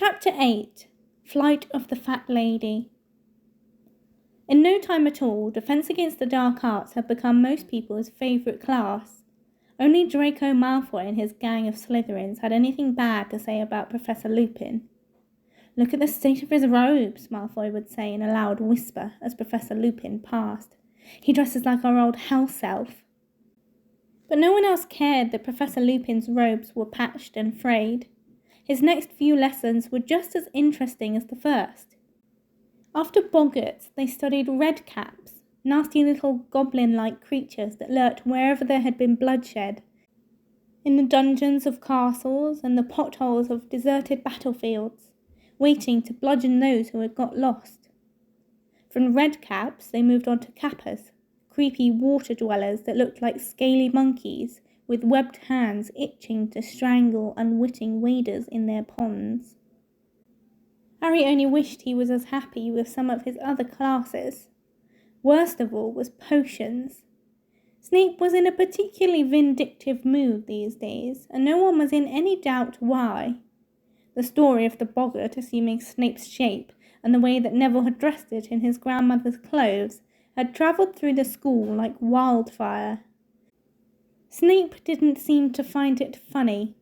Chapter 8. Flight of the Fat Lady. In no time at all, Defense Against the Dark Arts had become most people's favourite class. Only Draco Malfoy and his gang of Slytherins had anything bad to say about Professor Lupin. "Look at the state of his robes," Malfoy would say in a loud whisper as Professor Lupin passed. "He dresses like our old house elf." But no one else cared that Professor Lupin's robes were patched and frayed. His next few lessons were just as interesting as the first. After boggarts, they studied redcaps, nasty little goblin-like creatures that lurked wherever there had been bloodshed, in the dungeons of castles and the potholes of deserted battlefields, waiting to bludgeon those who had got lost. From redcaps, they moved on to kappas, creepy water dwellers that looked like scaly monkeys with webbed hands itching to strangle unwitting waders in their ponds. Harry only wished he was as happy with some of his other classes. Worst of all was potions. Snape was in a particularly vindictive mood these days, and no one was in any doubt why. The story of the boggart assuming Snape's shape and the way that Neville had dressed it in his grandmother's clothes had travelled through the school like wildfire. Snape didn't seem to find it funny.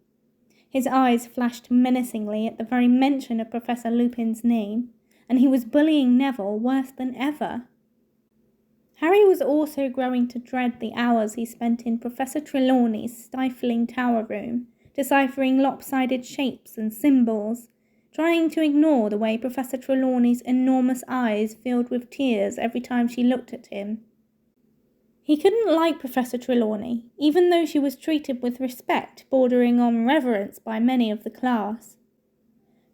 His eyes flashed menacingly at the very mention of Professor Lupin's name, and he was bullying Neville worse than ever. Harry was also growing to dread the hours he spent in Professor Trelawney's stifling tower room, deciphering lopsided shapes and symbols, trying to ignore the way Professor Trelawney's enormous eyes filled with tears every time she looked at him. He couldn't like Professor Trelawney, even though she was treated with respect bordering on reverence by many of the class.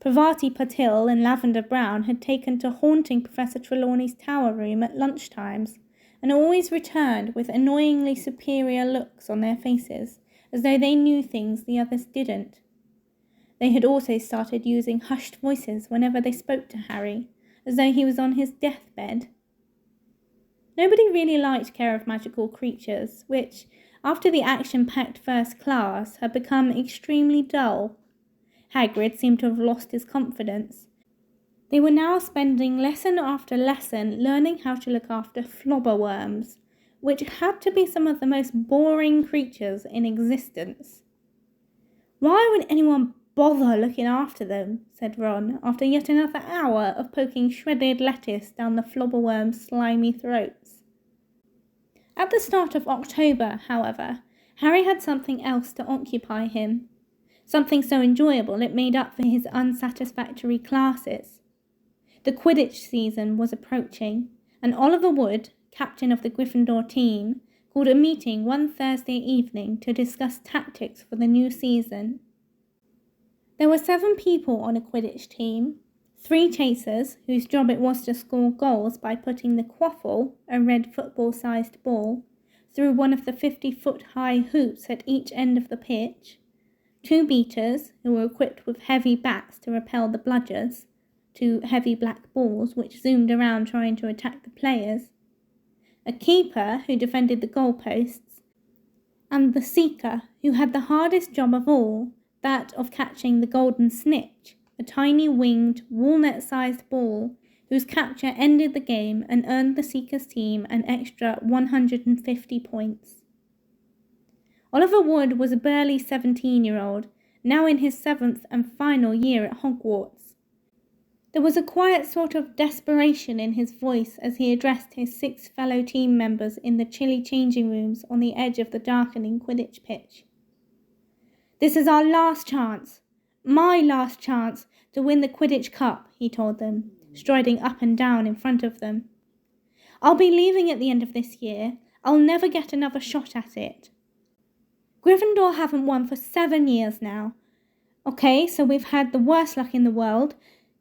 Parvati Patil and Lavender Brown had taken to haunting Professor Trelawney's tower room at lunchtimes, and always returned with annoyingly superior looks on their faces, as though they knew things the others didn't. They had also started using hushed voices whenever they spoke to Harry, as though he was on his deathbed. Nobody really liked Care of Magical Creatures, which, after the action-packed first class, had become extremely dull. Hagrid seemed to have lost his confidence. They were now spending lesson after lesson learning how to look after flobberworms, which had to be some of the most boring creatures in existence. "Why would anyone bother looking after them?" said Ron, after yet another hour of poking shredded lettuce down the flobberworms' slimy throats. At the start of October, however, Harry had something else to occupy him, something so enjoyable it made up for his unsatisfactory classes. The Quidditch season was approaching, and Oliver Wood, captain of the Gryffindor team, called a meeting one Thursday evening to discuss tactics for the new season. There were 7 people on a Quidditch team, 3 chasers, whose job it was to score goals by putting the quaffle, a red football-sized ball, through one of the 50-foot-high hoops at each end of the pitch, 2 beaters, who were equipped with heavy bats to repel the bludgers, 2 heavy black balls which zoomed around trying to attack the players, a keeper who defended the goalposts, and the seeker, who had the hardest job of all, that of catching the golden snitch, a tiny winged, walnut-sized ball whose capture ended the game and earned the Seeker's team an extra 150 points. Oliver Wood was a burly 17-year-old, now in his 7th and final year at Hogwarts. There was a quiet sort of desperation in his voice as he addressed his 6 fellow team members in the chilly changing rooms on the edge of the darkening Quidditch pitch. "This is our last chance, my last chance, to win the Quidditch Cup," he told them, striding up and down in front of them. "I'll be leaving at the end of this year. I'll never get another shot at it. Gryffindor haven't won for 7 years now. Okay, so we've had the worst luck in the world.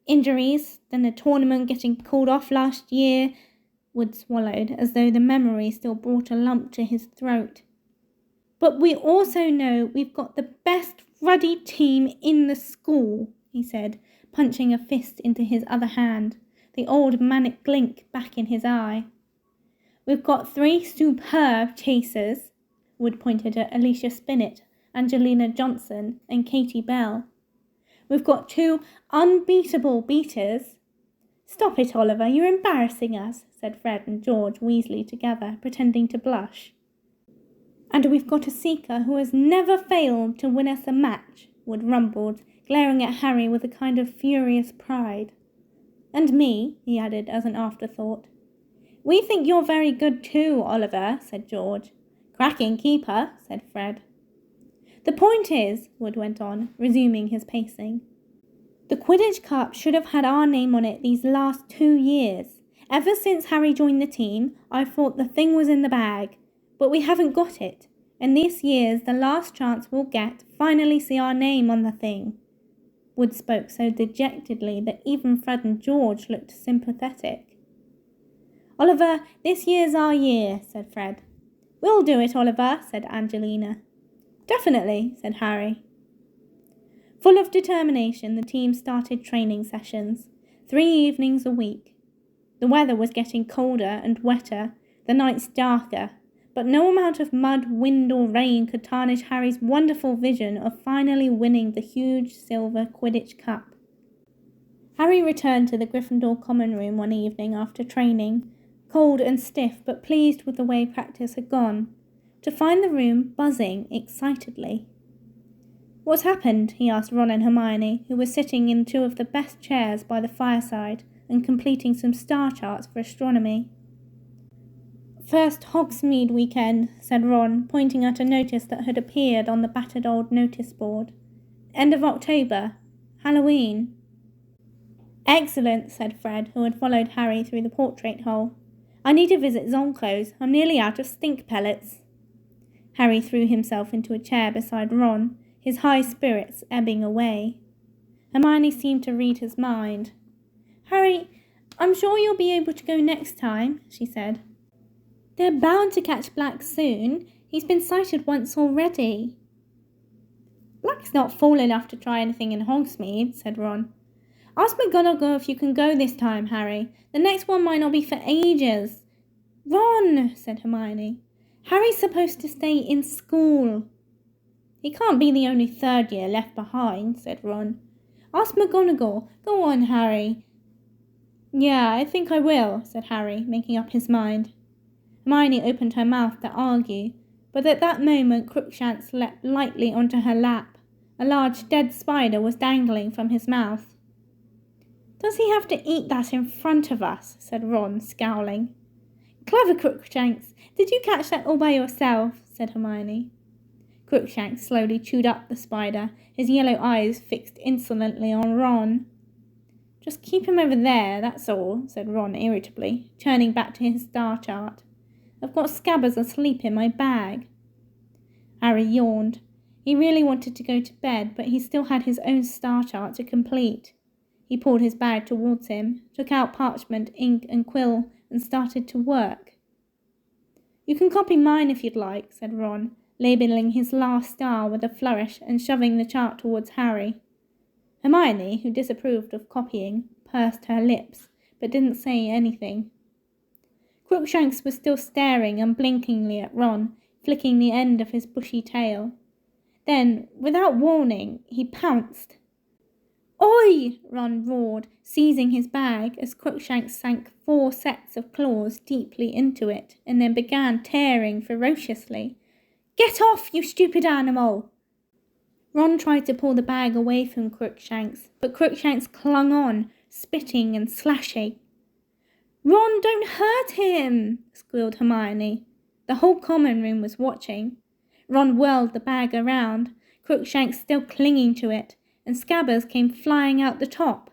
Injuries, then the tournament getting called off last year." Wood swallowed, as though the memory still brought a lump to his throat. "But we also know we've got the best ruddy team in the school," he said, punching a fist into his other hand, the old manic glint back in his eye. "We've got 3 superb chasers," Wood pointed at Alicia Spinnet, Angelina Johnson, and Katie Bell. We've got 2 unbeatable beaters." "Stop it, Oliver, you're embarrassing us," said Fred and George Weasley together, pretending to blush. "And we've got a seeker who has never failed to win us a match," Wood rumbled, glaring at Harry with a kind of furious pride. "And me," he added as an afterthought. "We think you're very good too, Oliver," said George. "Cracking keeper," said Fred. "The point is," Wood went on, resuming his pacing, "the Quidditch Cup should have had our name on it these last 2 years. Ever since Harry joined the team, I've thought the thing was in the bag, but we haven't got it, and this year's the last chance we'll get to finally see our name on the thing." Wood spoke so dejectedly that even Fred and George looked sympathetic. "Oliver, this year's our year," said Fred. "We'll do it, Oliver," said Angelina. "Definitely," said Harry. Full of determination, the team started training sessions, 3 evenings a week. The weather was getting colder and wetter, the nights darker, but no amount of mud, wind or rain could tarnish Harry's wonderful vision of finally winning the huge silver Quidditch Cup. Harry returned to the Gryffindor common room one evening after training, cold and stiff but pleased with the way practice had gone, to find the room buzzing excitedly. "What's happened?" he asked Ron and Hermione, who were sitting in 2 of the best chairs by the fireside and completing some star charts for astronomy. "First Hogsmead weekend," said Ron, pointing at a notice that had appeared on the battered old notice board. "End of October. Halloween." "Excellent," said Fred, who had followed Harry through the portrait hole. "I need to visit Zonko's. I'm nearly out of stink pellets." Harry threw himself into a chair beside Ron, his high spirits ebbing away. Hermione seemed to read his mind. "Harry, I'm sure you'll be able to go next time," she said. "They're bound to catch Black soon. He's been sighted once already." "Black's not fool enough to try anything in Hogsmeade," said Ron. "Ask McGonagall if you can go this time, Harry. The next one might not be for ages." "Ron," said Hermione, "Harry's supposed to stay in school." "He can't be the only 3rd year left behind," said Ron. "Ask McGonagall. Go on, Harry." "Yeah, I think I will," said Harry, making up his mind. Hermione opened her mouth to argue, but at that moment Crookshanks leapt lightly onto her lap. A large dead spider was dangling from his mouth. "Does he have to eat that in front of us?" said Ron, scowling. "Clever Crookshanks! Did you catch that all by yourself?" said Hermione. Crookshanks slowly chewed up the spider, his yellow eyes fixed insolently on Ron. "Just keep him over there, that's all," said Ron irritably, turning back to his star chart. "I've got Scabbers asleep in my bag." Harry yawned. He really wanted to go to bed, but he still had his own star chart to complete. He pulled his bag towards him, took out parchment, ink and quill, and started to work. "You can copy mine if you'd like," said Ron, labelling his last star with a flourish and shoving the chart towards Harry. Hermione, who disapproved of copying, pursed her lips, but didn't say anything. Crookshanks was still staring unblinkingly at Ron, flicking the end of his bushy tail. Then, without warning, he pounced. "Oi!" Ron roared, seizing his bag as Crookshanks sank 4 sets of claws deeply into it and then began tearing ferociously. "Get off, you stupid animal!" Ron tried to pull the bag away from Crookshanks, but Crookshanks clung on, spitting and slashing. "Ron, don't hurt him!" squealed Hermione. The whole common room was watching. Ron whirled the bag around, Crookshanks still clinging to it, and Scabbers came flying out the top.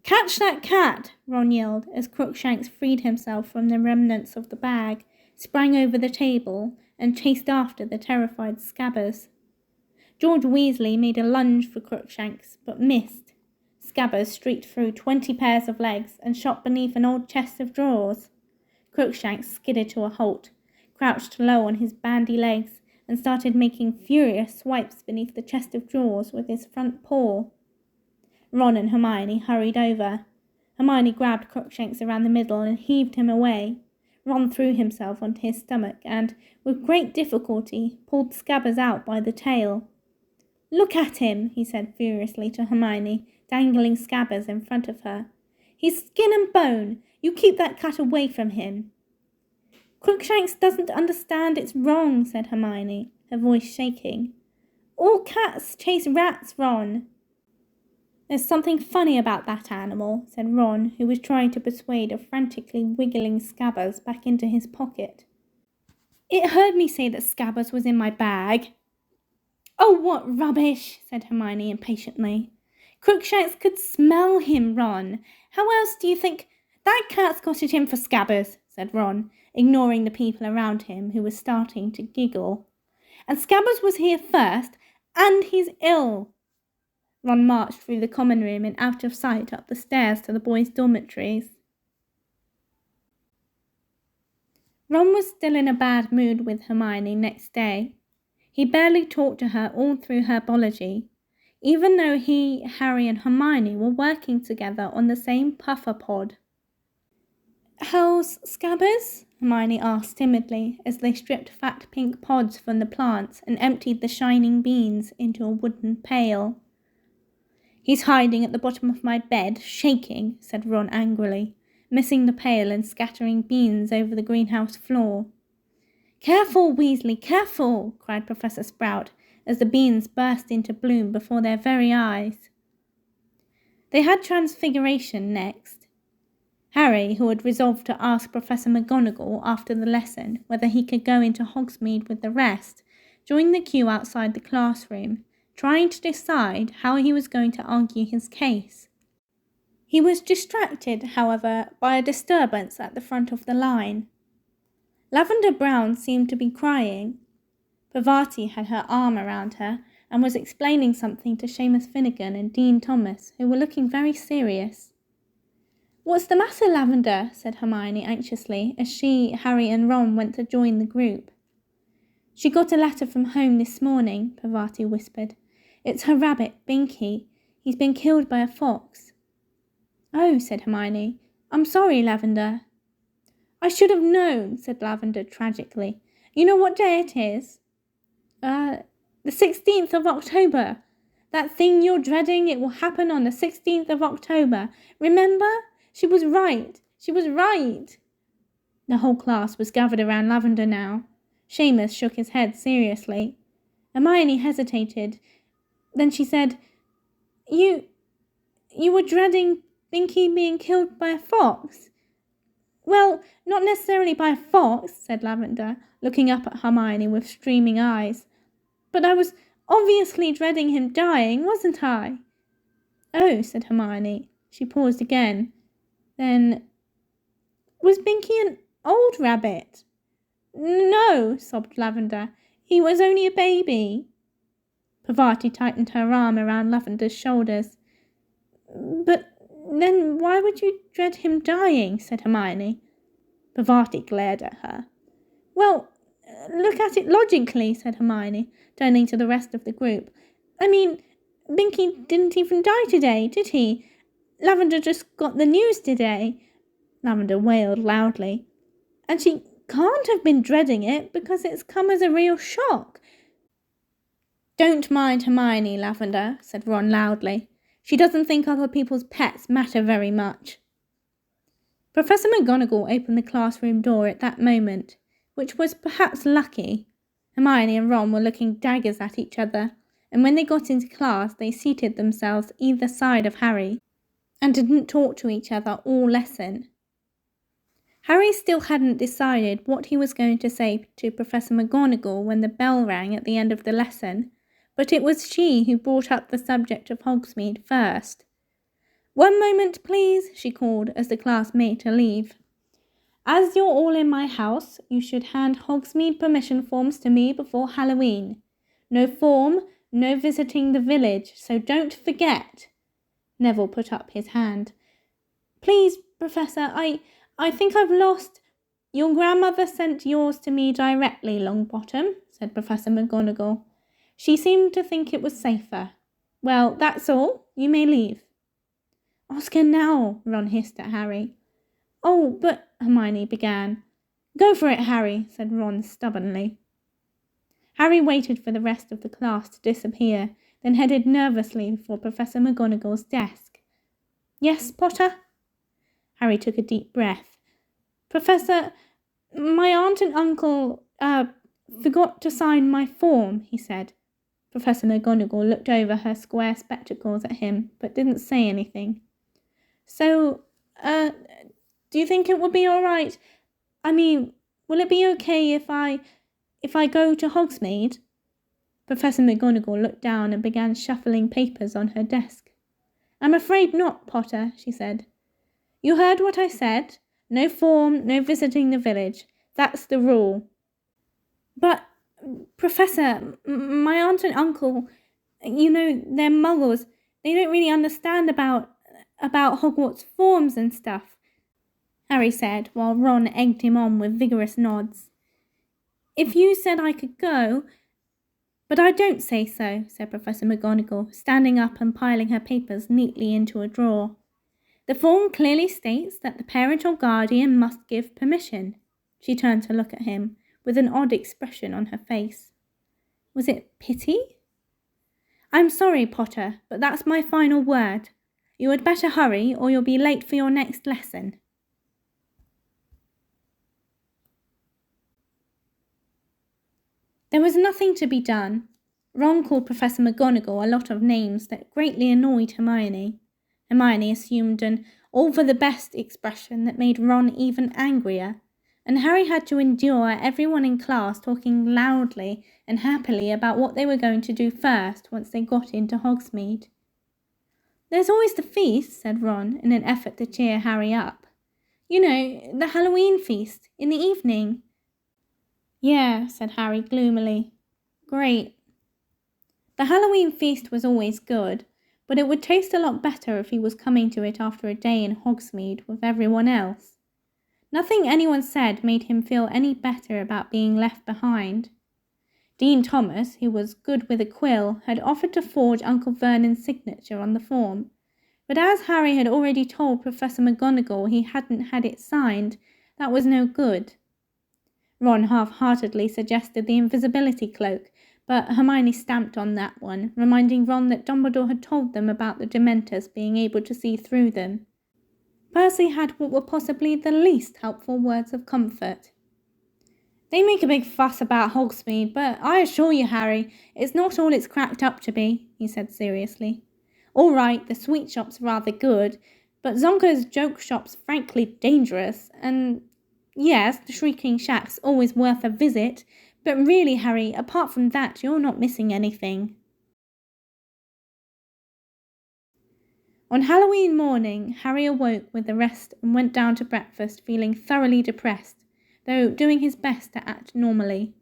"Catch that cat!" Ron yelled as Crookshanks freed himself from the remnants of the bag, sprang over the table, and chased after the terrified Scabbers. George Weasley made a lunge for Crookshanks, but missed. Scabbers streaked through 20 pairs of legs and shot beneath an old chest of drawers. Crookshanks skidded to a halt, crouched low on his bandy legs, and started making furious swipes beneath the chest of drawers with his front paw. Ron and Hermione hurried over. Hermione grabbed Crookshanks around the middle and heaved him away. Ron threw himself onto his stomach and, with great difficulty, pulled Scabbers out by the tail. Look at him, he said furiously to Hermione, dangling Scabbers in front of her. He's skin and bone. You keep that cat away from him. Crookshanks doesn't understand it's wrong, said Hermione, her voice shaking. All cats chase rats, Ron. There's something funny about that animal, said Ron, who was trying to persuade a frantically wiggling Scabbers back into his pocket. It heard me say that Scabbers was in my bag. Oh, what rubbish, said Hermione impatiently. Crookshanks could smell him, Ron. How else do you think... That cat's got it in for Scabbers, said Ron, ignoring the people around him who were starting to giggle. And Scabbers was here first, and he's ill. Ron marched through the common room and out of sight up the stairs to the boys' dormitories. Ron was still in a bad mood with Hermione next day. He barely talked to her all through herbology, even though he, Harry and Hermione were working together on the same puffer pod. How's Scabbers? Hermione asked timidly as they stripped fat pink pods from the plants and emptied the shining beans into a wooden pail. He's hiding at the bottom of my bed, shaking, said Ron angrily, missing the pail and scattering beans over the greenhouse floor. Careful, Weasley, careful, cried Professor Sprout as the beans burst into bloom before their very eyes. They had Transfiguration next. Harry, who had resolved to ask Professor McGonagall after the lesson whether he could go into Hogsmeade with the rest, joined the queue outside the classroom, trying to decide how he was going to argue his case. He was distracted, however, by a disturbance at the front of the line. Lavender Brown seemed to be crying. Parvati had her arm around her and was explaining something to Seamus Finnegan and Dean Thomas, who were looking very serious. What's the matter, Lavender? Said Hermione anxiously as she, Harry and Ron went to join the group. She got a letter from home this morning, Parvati whispered. It's her rabbit, Binky. He's been killed by a fox. Oh, said Hermione. I'm sorry, Lavender. I should have known, said Lavender tragically. You know what day it is? The 16th of October. That thing you're dreading, it will happen on the 16th of October. Remember? She was right. She was right. The whole class was gathered around Lavender now. Seamus shook his head seriously. Hermione hesitated. Then she said, You were dreading Binky being killed by a fox? Well, not necessarily by a fox, said Lavender, looking up at Hermione with streaming eyes. But I was obviously dreading him dying, wasn't I? Oh, said Hermione. She paused again. Then, was Binky an old rabbit? No, sobbed Lavender. He was only a baby. Parvati tightened her arm around Lavender's shoulders. But then why would you dread him dying? Said Hermione. Parvati glared at her. Well, look at it logically, said Hermione, turning to the rest of the group. I mean, Binky didn't even die today, did he? Lavender just got the news today. Lavender wailed loudly. And she can't have been dreading it because it's come as a real shock. Don't mind Hermione, Lavender, said Ron loudly. She doesn't think other people's pets matter very much. Professor McGonagall opened the classroom door at that moment, which was perhaps lucky. Hermione and Ron were looking daggers at each other, and when they got into class they seated themselves either side of Harry, and didn't talk to each other all lesson. Harry still hadn't decided what he was going to say to Professor McGonagall when the bell rang at the end of the lesson, but it was she who brought up the subject of Hogsmeade first. One moment, please, she called as the class made to leave. As you're all in my house, you should hand Hogsmeade permission forms to me before Halloween. No form, no visiting the village, so don't forget. Neville put up his hand. Please, Professor, I think I've lost... Your grandmother sent yours to me directly, Longbottom, said Professor McGonagall. She seemed to think it was safer. Well, that's all. You may leave. Oscar now, Ron hissed at Harry. Oh, but... Hermione began. Go for it, Harry, said Ron stubbornly. Harry waited for the rest of the class to disappear, then headed nervously for Professor McGonagall's desk. "Yes, Potter?" Harry took a deep breath. "Professor, my aunt and uncle, forgot to sign my form," he said. Professor McGonagall looked over her square spectacles at him, but didn't say anything. "So, do you think it would be all right? I mean, will it be okay if I go to Hogsmeade?" Professor McGonagall looked down and began shuffling papers on her desk. "I'm afraid not, Potter," she said. "You heard what I said. No form, no visiting the village. That's the rule." "But, Professor, my aunt and uncle, they're muggles. They don't really understand about Hogwarts forms and stuff," Harry said, while Ron egged him on with vigorous nods. "If you said I could go—" "But I don't say so," said Professor McGonagall, standing up and piling her papers neatly into a drawer. "The form clearly states that the parent or guardian must give permission." She turned to look at him, with an odd expression on her face. Was it pity? "I'm sorry, Potter, but that's my final word. You had better hurry, or you'll be late for your next lesson." There was nothing to be done. Ron called Professor McGonagall a lot of names that greatly annoyed Hermione. Hermione assumed an all-for-the-best expression that made Ron even angrier, and Harry had to endure everyone in class talking loudly and happily about what they were going to do first once they got into Hogsmeade. "There's always the feast," said Ron, in an effort to cheer Harry up. "You know, the Halloween feast, in the evening." "Yeah," said Harry gloomily. "Great." The Halloween feast was always good, but it would taste a lot better if he was coming to it after a day in Hogsmeade with everyone else. Nothing anyone said made him feel any better about being left behind. Dean Thomas, who was good with a quill, had offered to forge Uncle Vernon's signature on the form, but as Harry had already told Professor McGonagall he hadn't had it signed, that was no good. Ron half-heartedly suggested the invisibility cloak, but Hermione stamped on that one, reminding Ron that Dumbledore had told them about the Dementors being able to see through them. Percy had what were possibly the least helpful words of comfort. "They make a big fuss about Hogsmeade, but I assure you, Harry, it's not all it's cracked up to be," he said seriously. "All right, the sweet shop's rather good, but Zonko's joke shop's frankly dangerous, and yes, the Shrieking Shack's always worth a visit, but really, Harry, apart from that, you're not missing anything." On Halloween morning, Harry awoke with the rest and went down to breakfast feeling thoroughly depressed, though doing his best to act normally.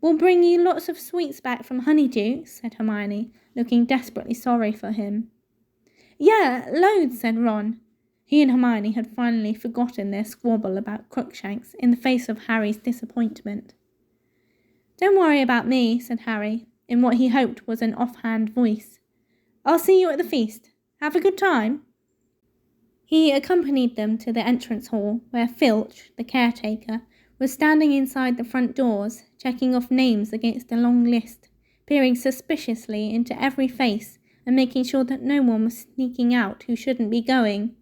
"We'll bring you lots of sweets back from Honeydew," said Hermione, looking desperately sorry for him. "Yeah, loads," said Ron. He and Hermione had finally forgotten their squabble about Crookshanks in the face of Harry's disappointment. "Don't worry about me," said Harry, in what he hoped was an offhand voice. "I'll see you at the feast. Have a good time." He accompanied them to the entrance hall, where Filch, the caretaker, was standing inside the front doors, checking off names against a long list, peering suspiciously into every face and making sure that no one was sneaking out who shouldn't be going.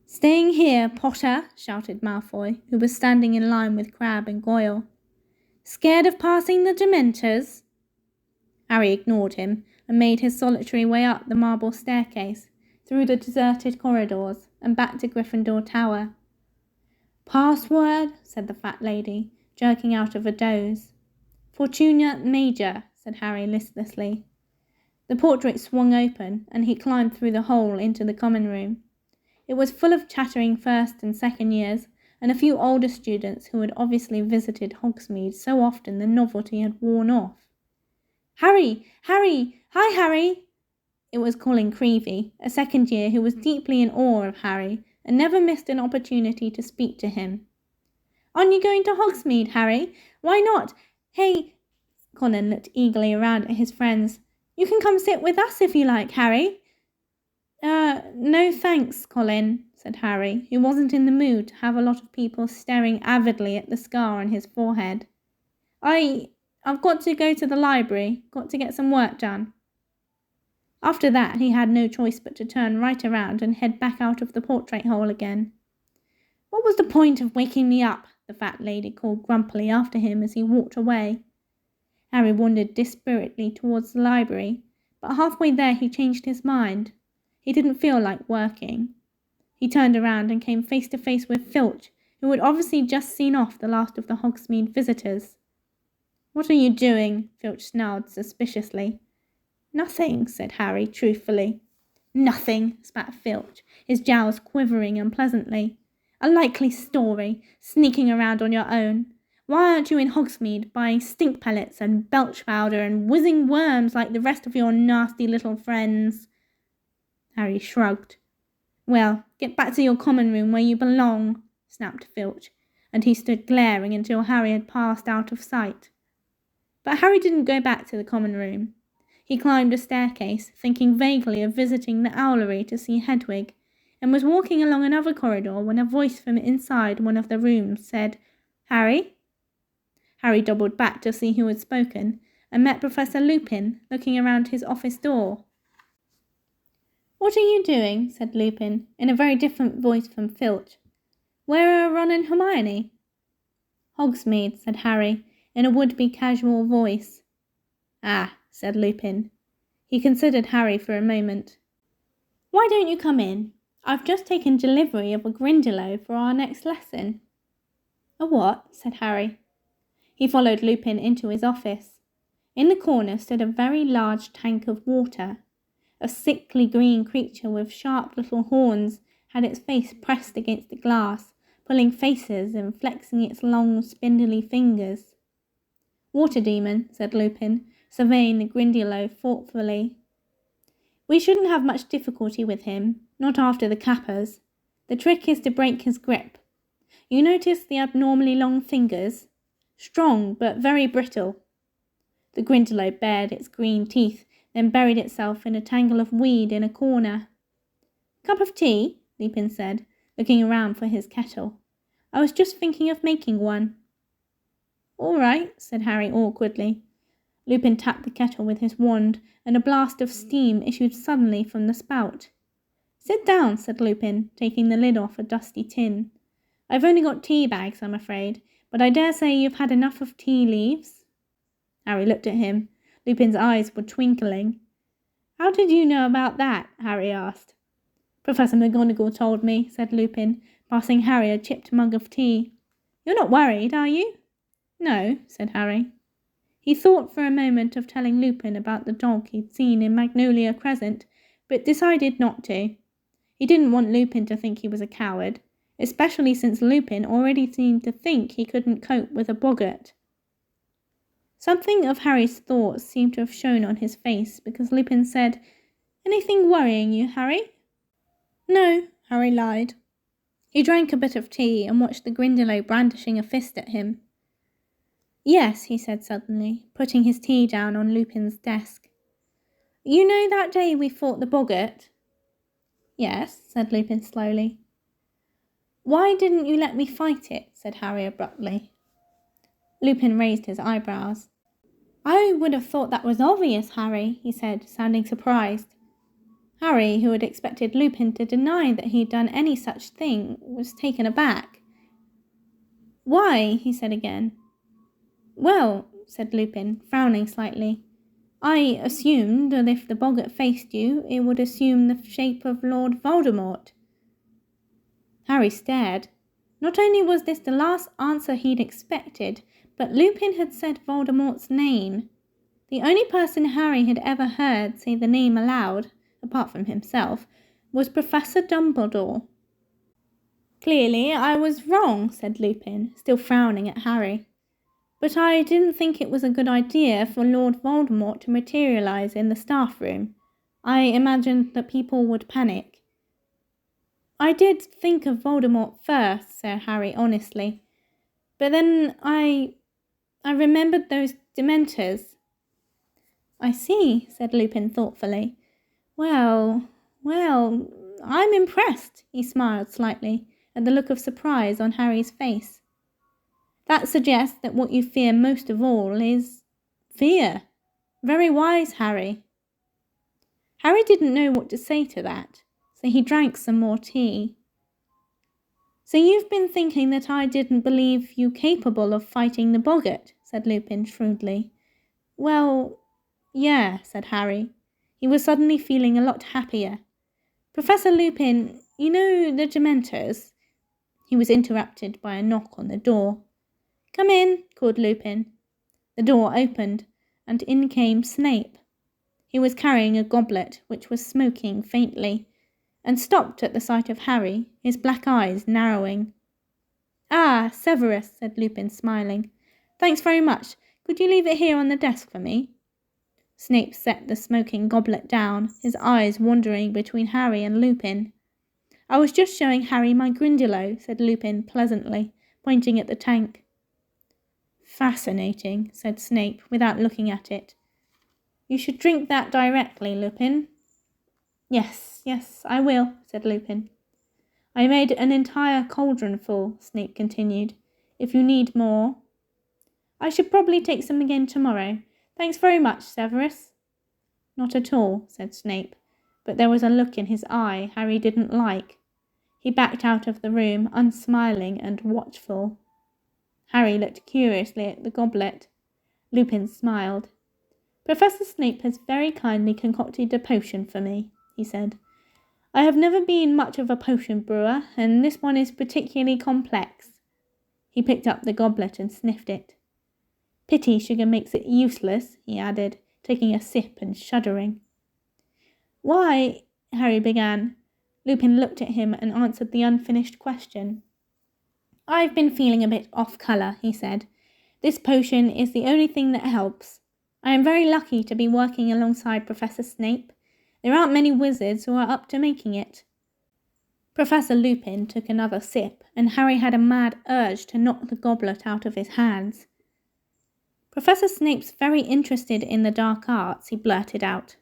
"Staying here, Potter," shouted Malfoy, who was standing in line with Crabbe and Goyle. "Scared of passing the Dementors?" Harry ignored him and made his solitary way up the marble staircase, through the deserted corridors, and back to Gryffindor Tower. "Password," said the fat lady, jerking out of a doze. "Fortuna Major," said Harry listlessly. The portrait swung open, and he climbed through the hole into the common room. It was full of chattering first and second years, and a few older students who had obviously visited Hogsmeade so often the novelty had worn off. "Harry! Harry! Hi, Harry!" It was Colin Creevey, a second year who was deeply in awe of Harry and never missed an opportunity to speak to him. "Aren't you going to Hogsmeade, Harry? Why not? Hey," Colin looked eagerly around at his friends. "You can come sit with us if you like, Harry." No thanks, Colin," said Harry, who wasn't in the mood to have a lot of people staring avidly at the scar on his forehead. I I've got to go to the library. Got to get some work done." After that, he had no choice but to turn right around and head back out of the portrait hole again. "What was the point of waking me up?" the fat lady called grumpily after him as he walked away. Harry wandered dispiritedly towards the library, but halfway there he changed his mind. He didn't feel like working. He turned around and came face to face with Filch, who had obviously just seen off the last of the Hogsmead visitors. "What are you doing?" Filch snarled suspiciously. "Nothing," said Harry truthfully. "Nothing," spat Filch, his jowls quivering unpleasantly. "A likely story, sneaking around on your own. Why aren't you in Hogsmead buying stink pellets and belch powder and whizzing worms like the rest of your nasty little friends?" Harry shrugged. "Well, get back to your common room where you belong," snapped Filch, and he stood glaring until Harry had passed out of sight. But Harry didn't go back to the common room. He climbed a staircase, thinking vaguely of visiting the owlery to see Hedwig, and was walking along another corridor when a voice from inside one of the rooms said, "Harry?" Harry doubled back to see who had spoken, and met Professor Lupin, looking around his office door. "What are you doing?" said Lupin, in a very different voice from Filch. "Where are Ron and Hermione?" "Hogsmeade," said Harry, in a would-be casual voice. "Ah," said Lupin. He considered Harry for a moment. "Why don't you come in? I've just taken delivery of a Grindylow for our next lesson." "A what?" said Harry. He followed Lupin into his office. In the corner stood a very large tank of water. A sickly green creature with sharp little horns had its face pressed against the glass, pulling faces and flexing its long, spindly fingers. "Water demon," said Lupin, surveying the Grindylow thoughtfully. "We shouldn't have much difficulty with him, not after the Kappas. The trick is to break his grip. You notice the abnormally long fingers? Strong, but very brittle." The Grindylow bared its green teeth, then buried itself in a tangle of weed in a corner. "Cup of tea?" Lupin said, looking around for his kettle. "I was just thinking of making one." "All right," said Harry awkwardly. Lupin tapped the kettle with his wand, and a blast of steam issued suddenly from the spout. "Sit down," said Lupin, taking the lid off a dusty tin. "I've only got tea bags, I'm afraid, but I dare say you've had enough of tea leaves." Harry looked at him. Lupin's eyes were twinkling. "How did you know about that?" Harry asked. "Professor McGonagall told me," said Lupin, passing Harry a chipped mug of tea. "You're not worried, are you?" "No," said Harry. He thought for a moment of telling Lupin about the dog he'd seen in Magnolia Crescent, but decided not to. He didn't want Lupin to think he was a coward, especially since Lupin already seemed to think he couldn't cope with a boggart. Something of Harry's thoughts seemed to have shown on his face, because Lupin said, "Anything worrying you, Harry?" "No," Harry lied. He drank a bit of tea and watched the Grindylow brandishing a fist at him. "Yes," he said suddenly, putting his tea down on Lupin's desk. "You know that day we fought the boggart?" "Yes," said Lupin slowly. "Why didn't you let me fight it?" said Harry abruptly. Lupin raised his eyebrows. "I would have thought that was obvious, Harry," he said, sounding surprised. Harry, who had expected Lupin to deny that he'd done any such thing, was taken aback. "Why?" he said again. "Well," said Lupin, frowning slightly, "I assumed that if the boggart faced you, it would assume the shape of Lord Voldemort." Harry stared. Not only was this the last answer he'd expected, but Lupin had said Voldemort's name. The only person Harry had ever heard say the name aloud, apart from himself, was Professor Dumbledore. "Clearly I was wrong," said Lupin, still frowning at Harry. "But I didn't think it was a good idea for Lord Voldemort to materialize in the staff room. I imagined that people would panic." "I did think of Voldemort first," said Harry honestly. "But then I remembered those Dementors." "I see," said Lupin thoughtfully. Well, I'm impressed," he smiled slightly at the look of surprise on Harry's face. "That suggests that what you fear most of all is Fear. Very wise, Harry. Harry didn't know what to say to that, so he drank some more tea. So you've been thinking that I didn't believe you capable of fighting the boggart, said Lupin shrewdly. Well, yeah, said Harry. He was suddenly feeling a lot happier. Professor Lupin, you know the Dementors? He was interrupted by a knock on the door. Come in, called Lupin. The door opened, and in came Snape. He was carrying a goblet which was smoking faintly, and stopped at the sight of Harry, his black eyes narrowing. Ah, Severus, said Lupin, smiling. Thanks very much. Could you leave it here on the desk for me? Snape set the smoking goblet down, his eyes wandering between Harry and Lupin. I was just showing Harry my Grindylow, said Lupin pleasantly, pointing at the tank. Fascinating, said Snape, without looking at it. You should drink that directly, Lupin. Yes, I will, said Lupin. I made an entire cauldron full, Snape continued. If you need more. I should probably take some again tomorrow. Thanks very much, Severus. Not at all, said Snape, but there was a look in his eye Harry didn't like. He backed out of the room, unsmiling and watchful. Harry looked curiously at the goblet. Lupin smiled. Professor Snape has very kindly concocted a potion for me, he said. I have never been much of a potion brewer, and this one is particularly complex. He picked up the goblet and sniffed it. Pity sugar makes it useless, he added, taking a sip and shuddering. Why, Harry began. Lupin looked at him and answered the unfinished question. I've been feeling a bit off colour, he said. This potion is the only thing that helps. I am very lucky to be working alongside Professor Snape. There aren't many wizards who are up to making it. Professor Lupin took another sip, and Harry had a mad urge to knock the goblet out of his hands. Professor Snape's very interested in the dark arts, he blurted out.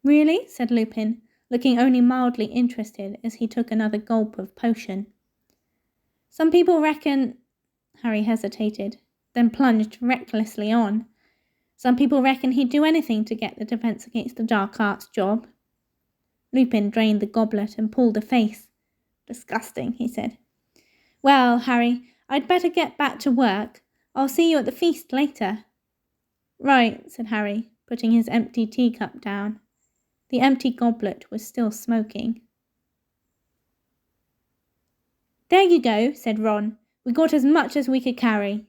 Really? Said Lupin, looking only mildly interested as he took another gulp of potion. Some people reckon... Harry hesitated, then plunged recklessly on. Some people reckon he'd do anything to get the Defence Against the Dark Arts job. Lupin drained the goblet and pulled a face. Disgusting, he said. Well, Harry, I'd better get back to work. I'll see you at the feast later. Right, said Harry, putting his empty teacup down. The empty goblet was still smoking. There you go, said Ron. We got as much as we could carry.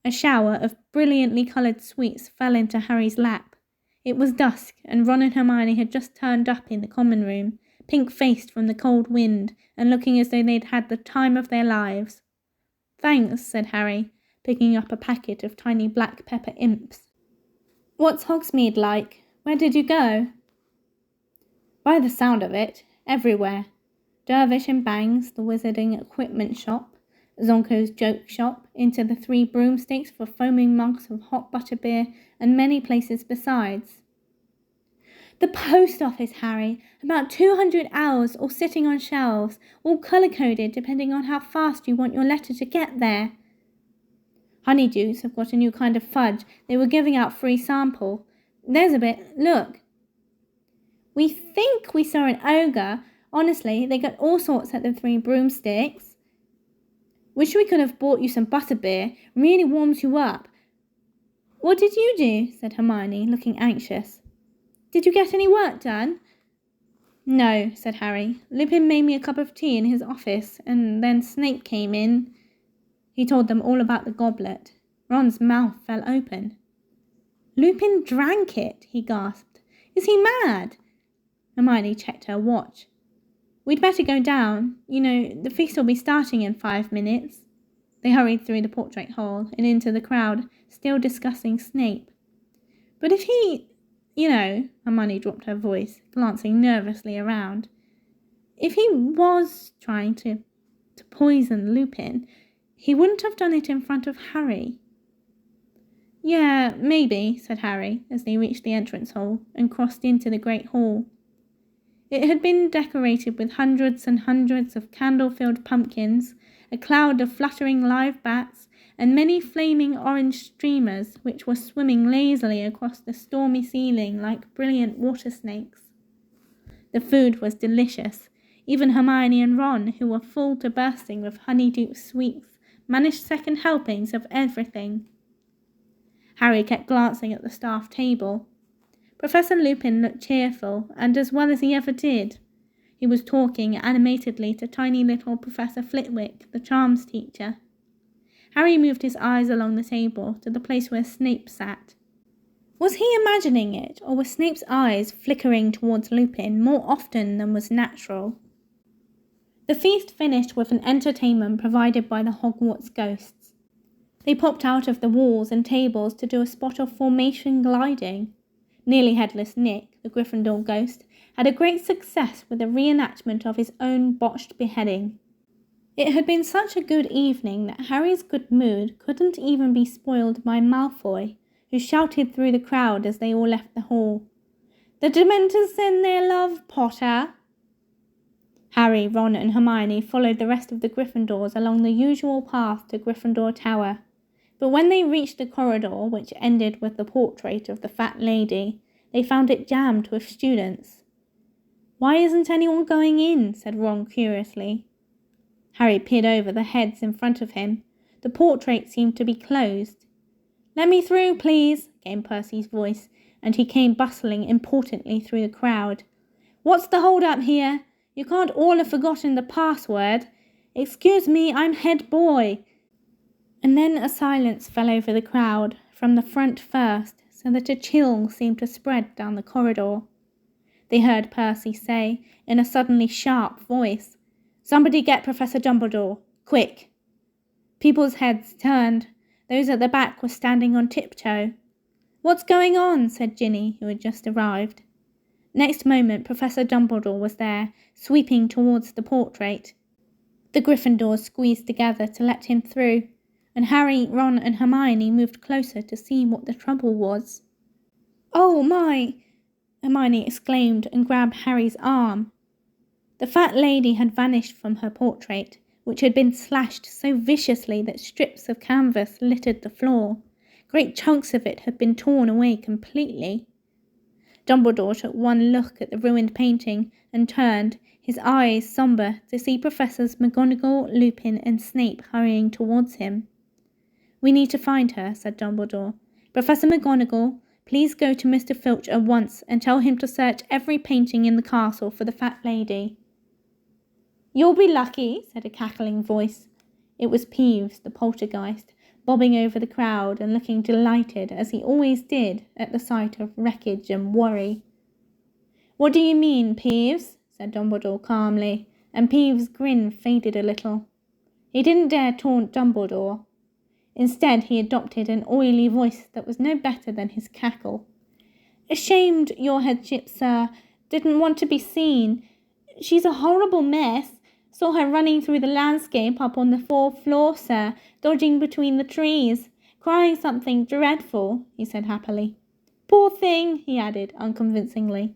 A shower of brilliantly coloured sweets fell into Harry's lap. It was dusk, and Ron and Hermione had just turned up in the common room, pink-faced from the cold wind, and looking as though they'd had the time of their lives. Thanks, said Harry, picking up a packet of tiny black pepper imps. What's Hogsmead like? Where did you go? By the sound of it, everywhere. Dervish and Bangs, the wizarding equipment shop, Zonko's joke shop, into the 3 broomsticks for foaming mugs of hot butterbeer, and many places besides. The post office, Harry. About 200 owls all sitting on shelves, all colour-coded depending on how fast you want your letter to get there. Honeydew's have got a new kind of fudge. They were giving out free sample. There's a bit. Look. We think we saw an ogre. Honestly, they got all sorts at the 3 broomsticks. Wish we could have bought you some butterbeer. Really warms you up. What did you do? Said Hermione, looking anxious. Did you get any work done? No, said Harry. Lupin made me a cup of tea in his office, and then Snape came in. He told them all about the goblet. Ron's mouth fell open. Lupin drank it, he gasped. Is he mad? Hermione checked her watch. We'd better go down. You know, the feast will be starting in 5 minutes. They hurried through the portrait hall and into the crowd, still discussing Snape. But if he... You know, Hermione dropped her voice, glancing nervously around. If he was trying to poison Lupin, he wouldn't have done it in front of Harry. Yeah, maybe, said Harry, as they reached the entrance hall and crossed into the great hall. It had been decorated with hundreds and hundreds of candle-filled pumpkins, a cloud of fluttering live bats, and many flaming orange streamers which were swimming lazily across the stormy ceiling like brilliant water snakes. The food was delicious. Even Hermione and Ron, who were full to bursting with honeydew sweets, managed second helpings of everything. Harry kept glancing at the staff table. Professor Lupin looked cheerful, and as well as he ever did. He was talking animatedly to tiny little Professor Flitwick, the charms teacher. Harry moved his eyes along the table to the place where Snape sat. Was he imagining it, or were Snape's eyes flickering towards Lupin more often than was natural? The feast finished with an entertainment provided by the Hogwarts ghosts. They popped out of the walls and tables to do a spot of formation gliding. Nearly Headless Nick, the Gryffindor ghost, had a great success with a reenactment of his own botched beheading. It had been such a good evening that Harry's good mood couldn't even be spoiled by Malfoy, who shouted through the crowd as they all left the hall, "The Dementors send their love, Potter!" Harry, Ron and Hermione followed the rest of the Gryffindors along the usual path to Gryffindor Tower. But when they reached the corridor, which ended with the portrait of the fat lady, they found it jammed with students. "Why isn't anyone going in?" said Ron curiously. Harry peered over the heads in front of him. The portrait seemed to be closed. "Let me through, please," came Percy's voice, and he came bustling importantly through the crowd. "What's the hold-up here? You can't all have forgotten the password. Excuse me, I'm head boy." And then a silence fell over the crowd, from the front first, so that a chill seemed to spread down the corridor. They heard Percy say, in a suddenly sharp voice, "Somebody get Professor Dumbledore, quick." People's heads turned. Those at the back were standing on tiptoe. "What's going on?" said Ginny, who had just arrived. Next moment, Professor Dumbledore was there, sweeping towards the portrait. The Gryffindors squeezed together to let him through, and Harry, Ron and Hermione moved closer to see what the trouble was. "Oh my!" Hermione exclaimed and grabbed Harry's arm. The fat lady had vanished from her portrait, which had been slashed so viciously that strips of canvas littered the floor. Great chunks of it had been torn away completely. Dumbledore took one look at the ruined painting and turned, his eyes sombre, to see Professors McGonagall, Lupin and Snape hurrying towards him. "We need to find her," said Dumbledore. "Professor McGonagall, please go to Mr. Filch at once and tell him to search every painting in the castle for the fat lady." "You'll be lucky," said a cackling voice. It was Peeves, the poltergeist, bobbing over the crowd and looking delighted, as he always did, at the sight of wreckage and worry. "What do you mean, Peeves?" said Dumbledore calmly, and Peeves' grin faded a little. He didn't dare taunt Dumbledore. Instead, he adopted an oily voice that was no better than his cackle. "Ashamed, your headship, sir. Didn't want to be seen. She's a horrible mess. Saw her running through the landscape up on the 4th floor, sir, dodging between the trees. Crying something dreadful," he said happily. "Poor thing," he added unconvincingly.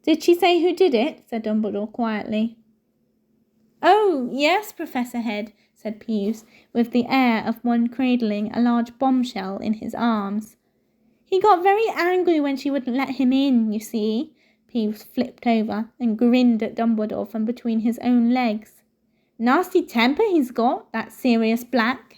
"Did she say who did it?" said Dumbledore quietly. "Oh, yes, Professor Head," said Peeves, with the air of one cradling a large bombshell in his arms. "He got very angry when she wouldn't let him in, you see." Peeves flipped over and grinned at Dumbledore from between his own legs. "Nasty temper he's got, that Sirius Black."